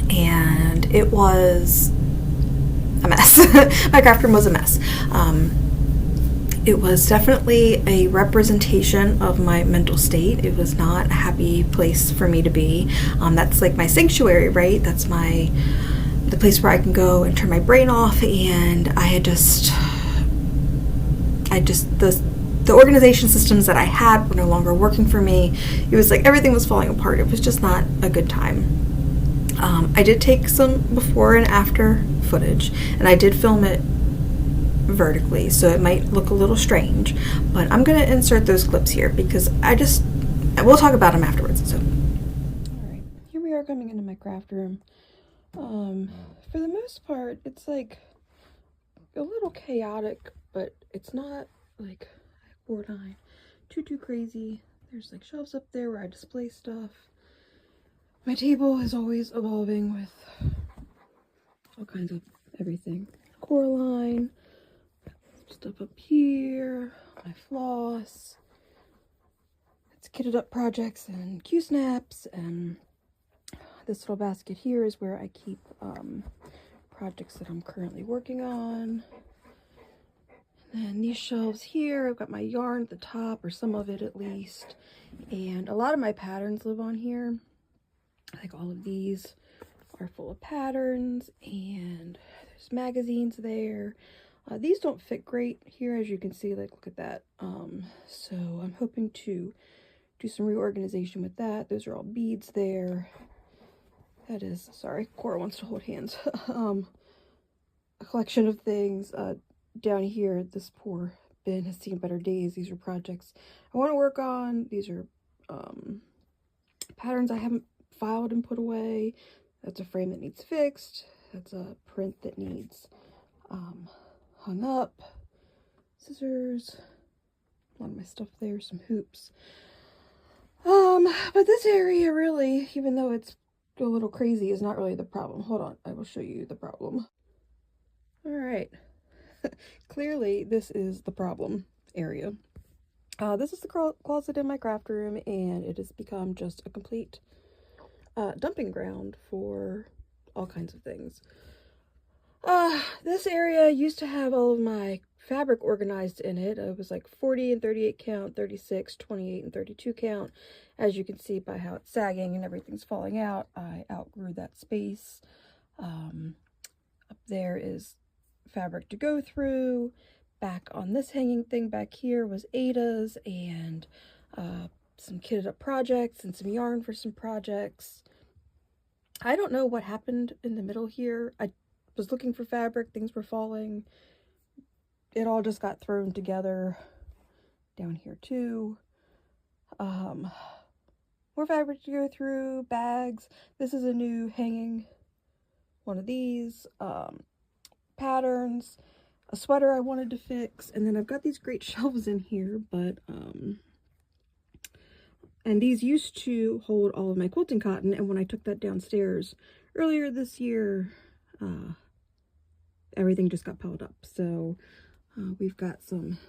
And it was a mess. My craft room was a mess. It was definitely a representation of my mental state. It was not a happy place for me to be. That's like my sanctuary, right? That's the place where I can go and turn my brain off. And the organization systems that I had were no longer working for me. It was like everything was falling apart. It was just not a good time. I did take some before and after footage, and I did film it vertically, so it might look a little strange, but I'm going to insert those clips here because we'll talk about them afterwards. So, alright, here we are coming into my craft room. For the most part, it's like a little chaotic, but it's not like borderline too crazy. There's like shelves up there where I display stuff. My table is always evolving with all kinds of everything. Coraline, stuff up here, my floss. It's kitted up projects and Q-snaps, and this little basket here is where I keep projects that I'm currently working on. And then these shelves here, I've got my yarn at the top, or some of it at least, and a lot of my patterns live on here. Like all of these are full of patterns, and there's magazines there. These don't fit great here, as you can see. Like, look at that. So I'm hoping to do some reorganization with that. Those are all beads there. That is, sorry, Cora wants to hold hands. A collection of things. Down here, this poor bin has seen better days. These are projects I want to work on. These are patterns I haven't filed and put away. That's a frame that needs fixed. That's a print that needs hung up. Scissors. A lot of my stuff there. Some hoops. But this area really, even though it's a little crazy, is not really the problem. Hold on, I will show you the problem. All right. Clearly, this is the problem area. This is the closet in my craft room, and it has become just a complete dumping ground for all kinds of things. This area used to have all of my fabric organized in it. It was like 40 and 38 count, 36, 28 and 32 count. As you can see by how it's sagging and everything's falling out, I outgrew that space. Up there is fabric to go through. Back on this hanging thing back here was Ada's and some kitted up projects and some yarn for some projects. I don't know what happened in the middle here. I was looking for fabric, things were falling. It all just got thrown together down here too. More fabric to go through, bags. This is a new hanging one of these, patterns, a sweater I wanted to fix, and then I've got these great shelves in here, but and these used to hold all of my quilting cotton, and when I took that downstairs earlier this year, everything just got piled up. So we've got some,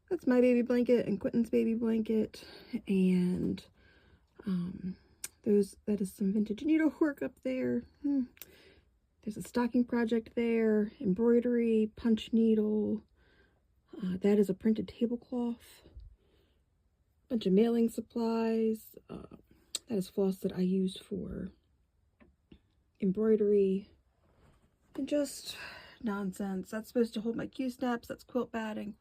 that's my baby blanket and Quentin's baby blanket, and that is some vintage needlework up there. There's a stocking project there, embroidery, punch needle. That is a printed tablecloth. Bunch of mailing supplies. That is floss that I use for embroidery. And just nonsense. That's supposed to hold my Q-snaps. That's quilt batting,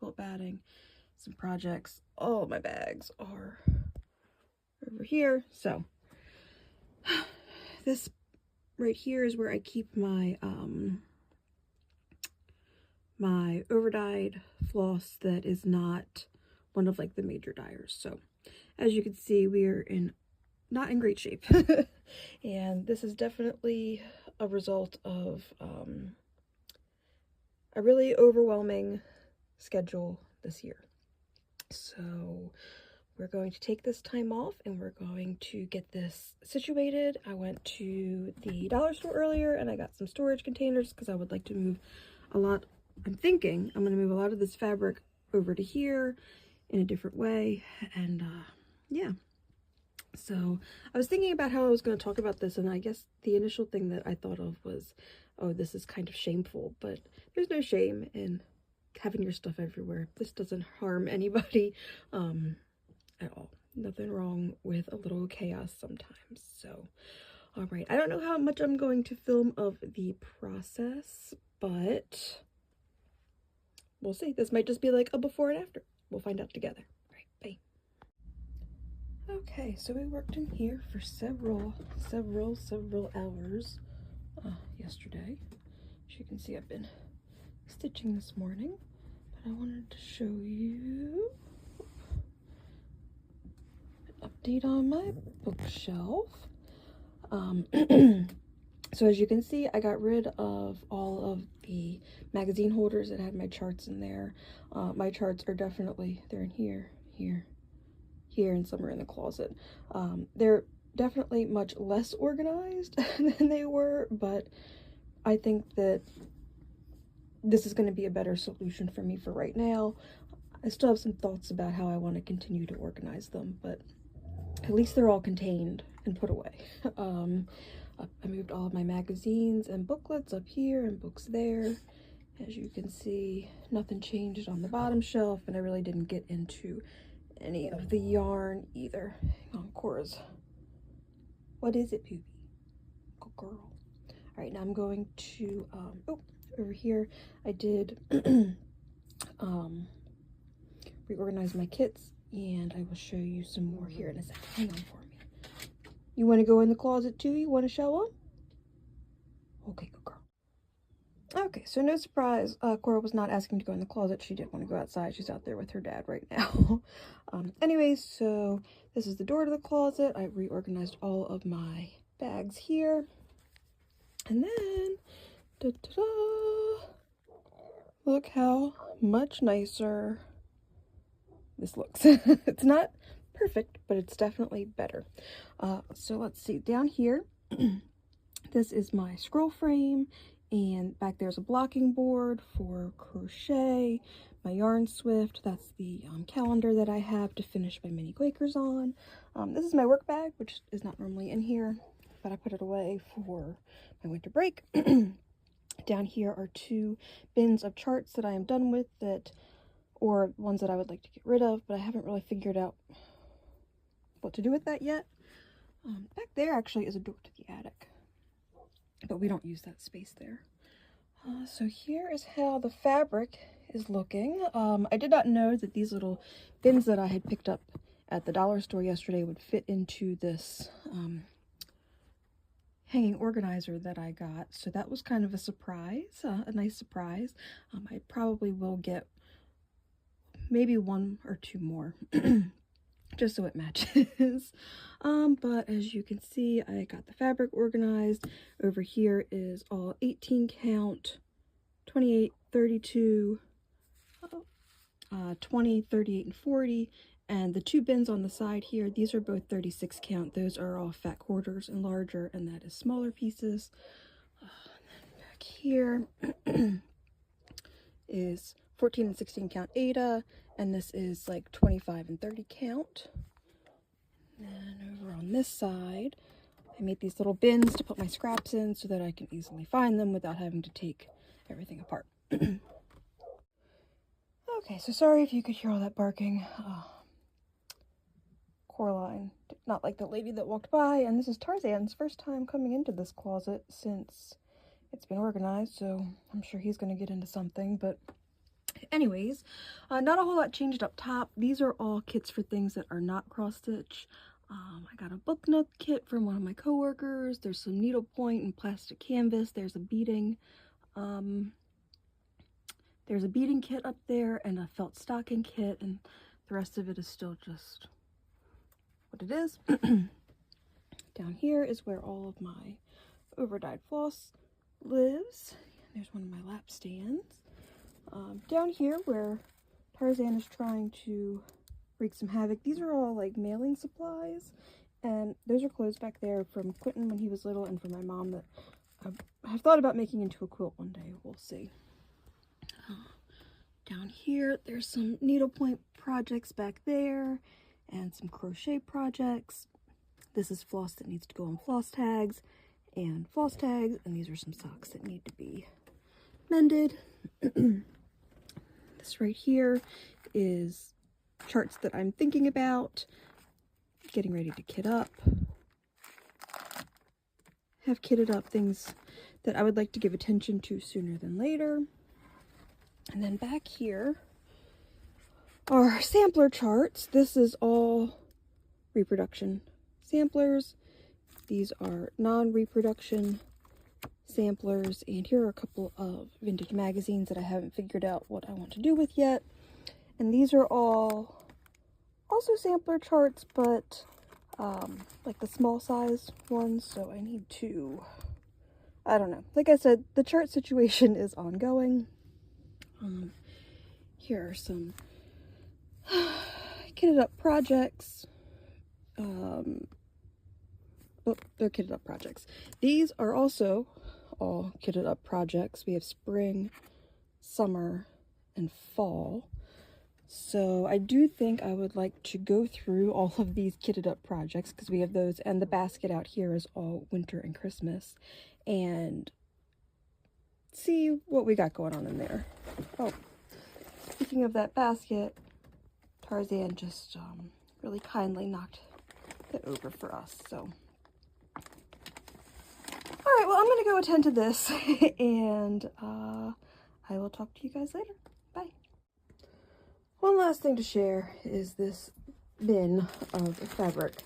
some projects. All of my bags are over here. So this right here is where I keep my my overdyed floss that is not one of like the major dyers. So as you can see, we are not in great shape. And this is definitely a result of a really overwhelming schedule this year. So we're going to take this time off and we're going to get this situated. I went to the dollar store earlier and I got some storage containers because I would like to move a lot. I'm thinking I'm going to move a lot of this fabric over to here in a different way. And yeah. So I was thinking about how I was going to talk about this, and I guess the initial thing that I thought of was, oh, this is kind of shameful, but there's no shame in having your stuff everywhere. This doesn't harm anybody at all. Nothing wrong with a little chaos sometimes. So, all right. I don't know how much I'm going to film of the process, but we'll see. This might just be like a before and after. We'll find out together. All right, bye. Okay, so we worked in here for several hours yesterday. As you can see, I've been stitching this morning, but I wanted to show you an update on my bookshelf. So as you can see, I got rid of all of the magazine holders that had my charts in there. My charts are definitely, they're in here, and some are in the closet. They're definitely much less organized than they were, but I think that this is going to be a better solution for me for right now. I still have some thoughts about how I want to continue to organize them, but at least they're all contained and put away. I moved all of my magazines and booklets up here and books there. As you can see, nothing changed on the bottom shelf, and I really didn't get into any of the yarn either. Hang on, Cora's. What is it, Poopy? Good girl. All right, now I'm going to, over here, I did reorganize my kits, and I will show you some more here in a second. Hang on for me. You want to go in the closet too? You want to show them? Okay, good girl. Okay, so no surprise, Cora was not asking to go in the closet. She didn't want to go outside. She's out there with her dad right now. Anyways, so this is the door to the closet. I reorganized all of my bags here. And then, ta-da-da, look how much nicer this looks. It's not perfect, but it's definitely better. So let's see, down here, this is my scroll frame, and back there's a blocking board for crochet, my yarn swift, that's the calendar that I have to finish my mini Quakers on. This is my work bag, which is not normally in here, but I put it away for my winter break. Down here are 2 bins of charts that I am done with, or ones that I would like to get rid of, but I haven't really figured out what to do with that yet. Back there actually is a door to the attic, but we don't use that space there. So here is how the fabric is looking. I did not know that these little bins that I had picked up at the dollar store yesterday would fit into this hanging organizer that I got, so that was kind of a surprise, a nice surprise. I probably will get maybe 1 or 2 more just so it matches. But as you can see, I got the fabric organized. Over here is all 18 count, 28, 32, 20, 38, and 40. And the 2 bins on the side here, these are both 36 count. Those are all fat quarters and larger, and that is smaller pieces. And then back here is 14 and 16 count Ada, and this is like 25 and 30 count. And then over on this side, I made these little bins to put my scraps in so that I can easily find them without having to take everything apart. Okay, so sorry if you could hear all that barking. Coraline did not like the lady that walked by, and this is Tarzan's first time coming into this closet since it's been organized, so I'm sure he's going to get into something. But anyways, not a whole lot changed up top. These are all kits for things that are not cross-stitch. I got a book nook kit from one of my coworkers. There's some needlepoint and plastic canvas. There's a beading kit up there, and a felt stocking kit, and the rest of it is still just what it is. Down here is where all of my overdyed floss lives. There's one of my lap stands. Down here where Tarzan is trying to wreak some havoc, these are all like mailing supplies, and those are clothes back there from Quentin when he was little, and from my mom that I've thought about making into a quilt one day. We'll see. Down here there's some needlepoint projects back there and some crochet projects. This is floss that needs to go on floss tags, and these are some socks that need to be mended. This right here is charts that I'm thinking about getting ready to kit up. Have kitted up things that I would like to give attention to sooner than later. And then back here are sampler charts. This is all reproduction samplers. These are non-reproduction samplers, and here are a couple of vintage magazines that I haven't figured out what I want to do with yet. And these are all also sampler charts, but like the small size ones, so I need to, I don't know. Like I said, the chart situation is ongoing. Here are some kitted up projects. They're kitted up projects. These are also all kitted up projects. We have spring, summer, and fall. So I do think I would like to go through all of these kitted up projects, because we have those, and the basket out here is all winter and Christmas, and see what we got going on in there. Oh, speaking of that basket, Tarzan just really kindly knocked it over for us, so. Alright, well, I'm going to go attend to this, and I will talk to you guys later. Bye. One last thing to share is this bin of fabric.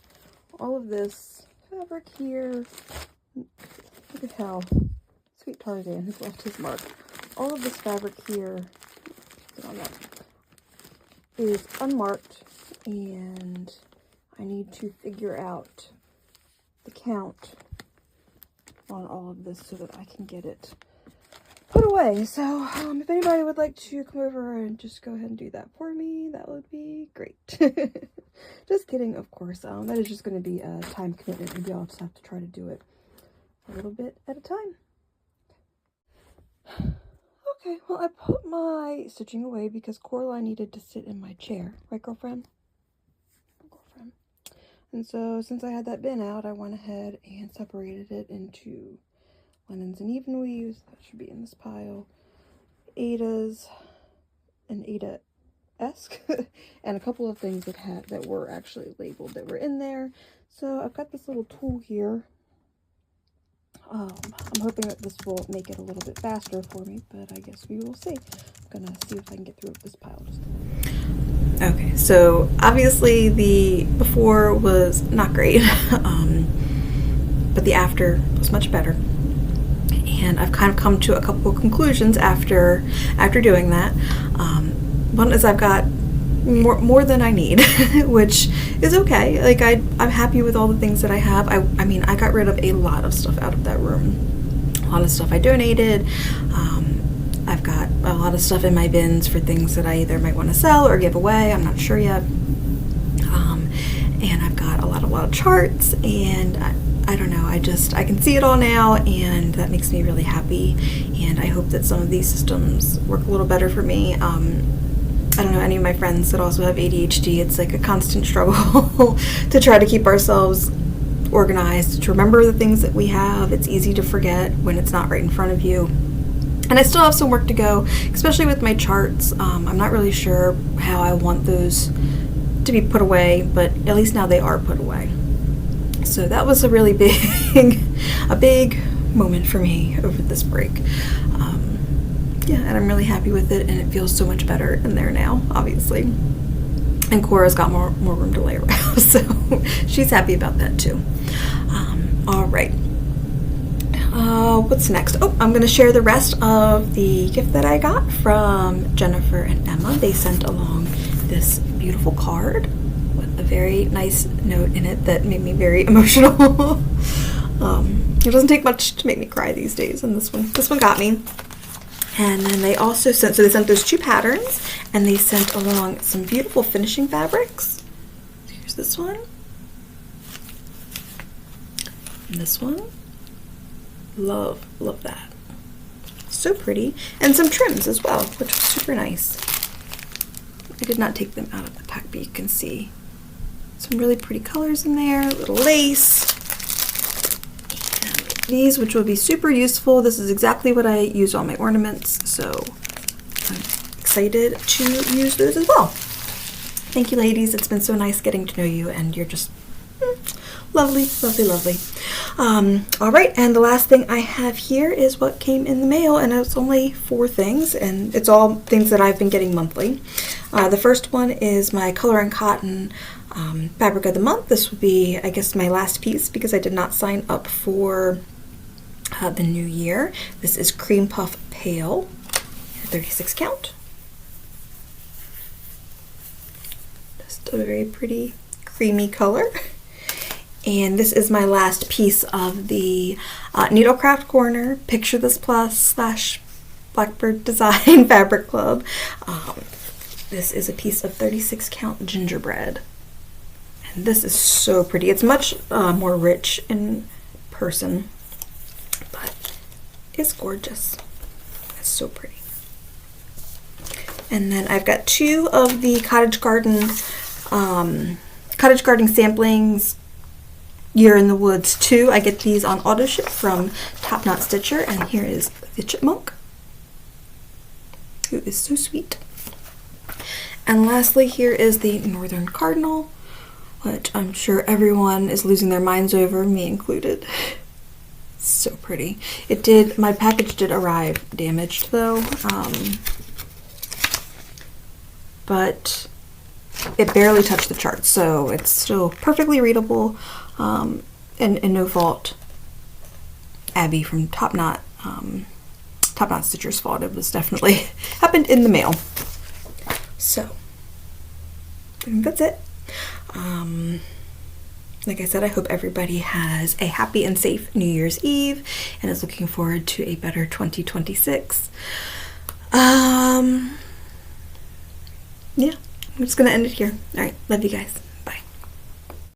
All of this fabric here, look at how sweet Tarzan has left his mark. All of this fabric here is unmarked, and I need to figure out the count on all of this so that I can get it put away. So if anybody would like to come over and just go ahead and do that for me, that would be great. Just kidding, of course. That is just going to be a time commitment. Maybe I'll just have to try to do it a little bit at a time. Okay, well, I put my stitching away because Coraline needed to sit in my chair. Right, girlfriend? Girlfriend. And so, since I had that bin out, I went ahead and separated it into linens and even weaves. That should be in this pile. Ada's and Ada-esque and a couple of things that were actually labeled that were in there. So I've got this little tool here. I'm hoping that this will make it a little bit faster for me, but I guess we will see. I'm gonna see if I can get through this pile just a minute. Okay, so obviously the before was not great, but the after was much better. And I've kind of come to a couple of conclusions after doing that. One is I've got more than I need, which is okay. Like I'm happy with all the things that I have. I mean, I got rid of a lot of stuff out of that room. A lot of stuff I donated. I've got a lot of stuff in my bins for things that I either might want to sell or give away. I'm not sure yet. And I've got a lot of charts, and I don't know, I can see it all now, and that makes me really happy. And I hope that some of these systems work a little better for me. I don't know any of my friends that also have ADHD. It's like a constant struggle to try to keep ourselves organized, to remember the things that we have. It's easy to forget when it's not right in front of you. And I still have some work to go, especially with my charts. I'm not really sure how I want those to be put away, but at least now they are put away. So that was a really big moment for me over this break. Yeah, and I'm really happy with it, and it feels so much better in there now, obviously. And Cora's got more room to lay around, so she's happy about that too. All right. What's next? Oh, I'm going to share the rest of the gift that I got from Jennifer and Emma. They sent along this beautiful card with a very nice note in it that made me very emotional. It doesn't take much to make me cry these days, and this one got me. And then they also sent those 2 patterns, and they sent along some beautiful finishing fabrics. Here's this one. And this one. Love that. So pretty. And some trims as well, which was super nice. I did not take them out of the pack, but you can see some really pretty colors in there, little lace. These, which will be super useful. This is exactly what I use on my ornaments, so I'm excited to use those as well. Thank you, ladies. It's been so nice getting to know you, and you're just lovely. All right, and the last thing I have here is what came in the mail, and it's only 4 things, and it's all things that I've been getting monthly. The first one is my Color and Cotton Fabric of the Month. This will be, I guess, my last piece because I did not sign up for the new year. This is Cream Puff Pale, 36 count. Just a very pretty creamy color. And this is my last piece of the Needlecraft Corner Picture This Plus / Blackbird Design Fabric Club. This is a piece of 36 count gingerbread. And this is so pretty. It's much more rich in person, but it's gorgeous. It's so pretty. And then I've got 2 of the Cottage Garden samplings, Year in the Woods 2. I get these on auto ship from Top Knot Stitcher, and here is the chipmunk, who is so sweet. And lastly, here is the Northern Cardinal, which I'm sure everyone is losing their minds over, me included. So pretty. My package did arrive damaged though, but it barely touched the chart, so it's still perfectly readable, and no fault Abby from Top Knot Stitcher's fault. It was definitely happened in the mail. So I think that's it. Like I said, I hope everybody has a happy and safe New Year's Eve and is looking forward to a better 2026. Yeah, I'm just gonna end it here. All right, love you guys.